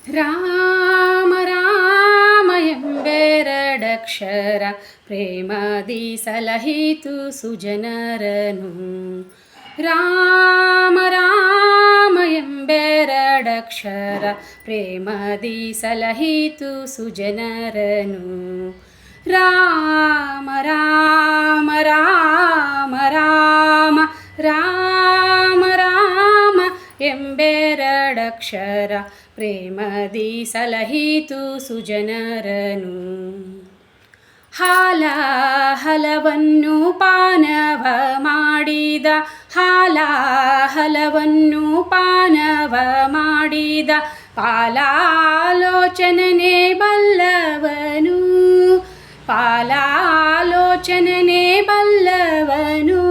ರಾಮ ರಾಮ ಎಂಬೆರಡಕ್ಷರ ಪ್ರೇಮದಿ ಸಲಹಿತು ಸುಜನರನು. ರಾಮ ರಾಮ ಎಂಬೆರಡಕ್ಷರ ಪ್ರೇಮದಿ ಸಲಹಿತು ಸುಜನರನು. ರಾಮ ರಾಮ ರಾಮ ರಾಮ ರಾಮ ರಾಮ ಎಂಬೆರಡಕ್ಷರ ಪ್ರೇಮದಿ ಸಲಹಿತು ಸುಜನರನು. ಹಾಲಾಹಲವನ್ನು ಪಾನವ ಮಾಡಿದ, ಹಾಲಾಹಲವನ್ನು ಪಾನವ ಮಾಡಿದ ಪಾಲಾಲೋಚನನೆ ಬಲ್ಲವನು, ಪಾಲಾಲೋಚನನೆ ಬಲ್ಲವನು.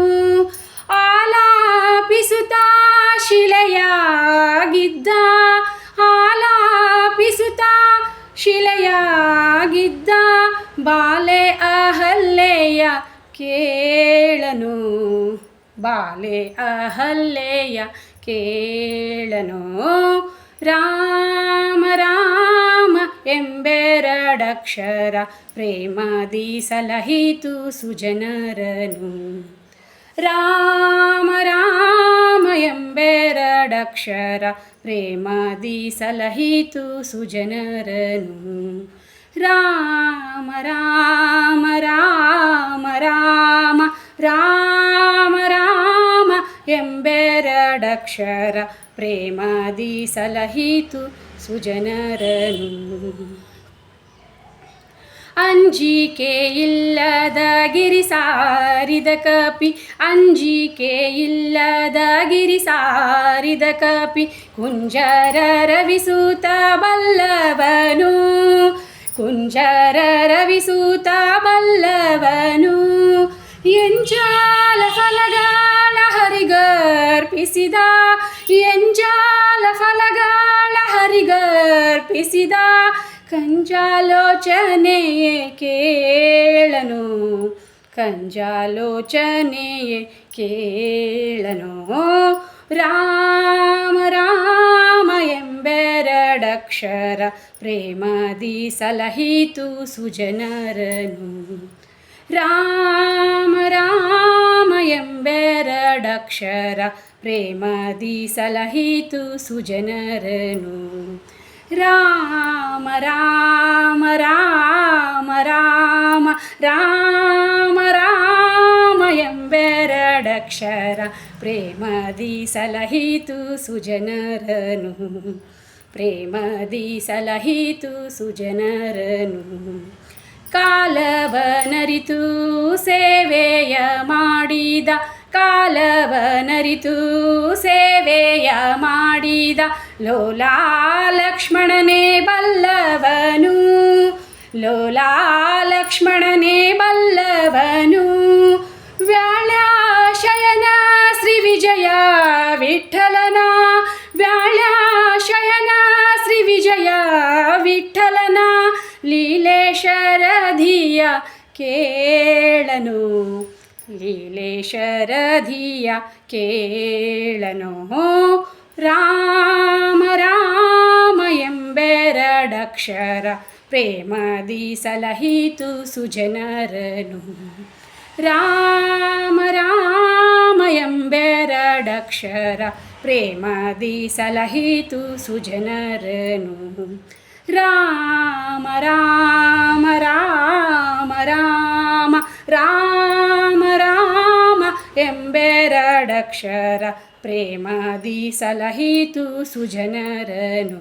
ಆಲಾಪಿಸುತ್ತಾ ಶಿಲೆಯಾಗಿದ್ದ, ಆಲಾಪಿಸುತ್ತಾ ಶಿಲೆಯಾಗಿದ್ದ ಬಾಲೆ ಅಹಲ್ಯೆಯ ಕೇಳನು, ಬಾಲೆ ಅಹಲ್ಯೆಯ ಕೇಳನು. ರಾಮ ರಾಮ ಎಂಬೆರಡಕ್ಷರ ಪ್ರೇಮದಿ ಸಲಹಿತು ಸುಜನರನು. ರಾಮ ರಾಮ ಎಂಬೆರಡಕ್ಷರ ಪ್ರೇಮದಿ ಸಲಹಿತು ಸುಜನರನು. ರಾಮ ರಾಮ ರಾಮ ರಾಮ ರಾಮ ರಾಮ ಎಂಬೆರಡಕ್ಷರ ಪ್ರೇಮದಿ ಸಲಹಿತು ಸುಜನರನು. ಅಂಜಿಕೆ ಇಲ್ಲದ ಗಿರಿ ಸಾರಿದ ಕಪಿ, ಅಂಜಿಕೆ ಇಲ್ಲದ ಗಿರಿ ಸಾರಿದ ಕಪಿ ಕುಂಜರ ರವಿಸೂತ ಬಲ್ಲವನು, ಕುಂಜರ ರವಿಸೂತ ಬಲ್ಲವನು. ಎಂಜಾಲ ಫಲಗಳ ಹರಿಗರ್ಪಿಸಿದ, ಎಂಜಾಲ ಫಲಗಳ ಹರಿಗರ್ಪಿಸಿದ ಕಂಜಾಲೋಚನೆಯೇ ಕೇಳನು, ಕಂಜಾಲೋಚನೆಯೇ ಕೇಳನು. ರಾಮ ರಾಮ ಎಂಬೆರಡಕ್ಷರ ಪ್ರೇಮದಿ ಸಲಹಿತು ಸುಜನರನು. ರಾಮ ರಾಮ ಎಂಬೆರಡಕ್ಷರ ಪ್ರೇಮದಿ ಸಲಹಿತು ಸುಜನರನು. ರಾಮ ರಾಮ ರಾಮ ರಾಮ ರಾಮ ರಾಮ ಎಂಬೆರಡಕ್ಷರ ಪ್ರೇಮದಿ ಸಲಹಿತು ಸುಜನರನು, ಪ್ರೇಮದಿ ಸಲಹಿತು ಸುಜನರನು. ಕಾಲವನರಿತು ಸೇವೆಯ ಮಾಡಿದ, ಕಾಲವನರಿತು ಸೇವೆಯ ಮಾಡಿದ ಲೋಲಾ ಲಕ್ಷ್ಮಣನೇ ಬಲ್ಲವನು, ಲೋಲಾ ಲಕ್ಷ್ಮಣನೇ ಬಲ್ಲವನು. ವ್ಯಾಳಶಯನ ಶ್ರೀ ವಿಜಯ ವಿಠ್ಠಲನ, ವ್ಯಾಳಶಯನ ಶ್ರೀ ವಿಜಯ ವಿಠ್ಠಲನ ಲೀಲೇಶರಧಿಯ ಕೇಳನು, ಲೀಲೇಶರಧಿಯ ಕೇಳನು. ರಾಮ ರಾಮ ಎಂಬೆರಡಕ್ಷರ ಪ್ರೇಮದಿ ಸಲಹಿತು ಸುಜನರನು. ರಾಮ ರಾಮ ಎಂಬೆರಡಕ್ಷರ ಪ್ರೇಮದಿ ಸಲಹಿತು ಸುಜನರನು. ರಾಮ ರಾಮ ರಾಮ ರಾಮ ರಾಮ ರಾಮ ಎಂಬೆರಡಕ್ಷರ ಪ್ರೇಮದಿ ಸಲಹಿತು ಸುಜನರನು,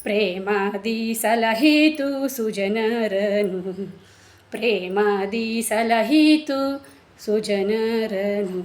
ಪ್ರೇಮದಿ ಸಲಹಿತು ಸುಜನರನು, ಪ್ರೇಮದಿ ಸಲಹಿತು ಸುಜನರನು.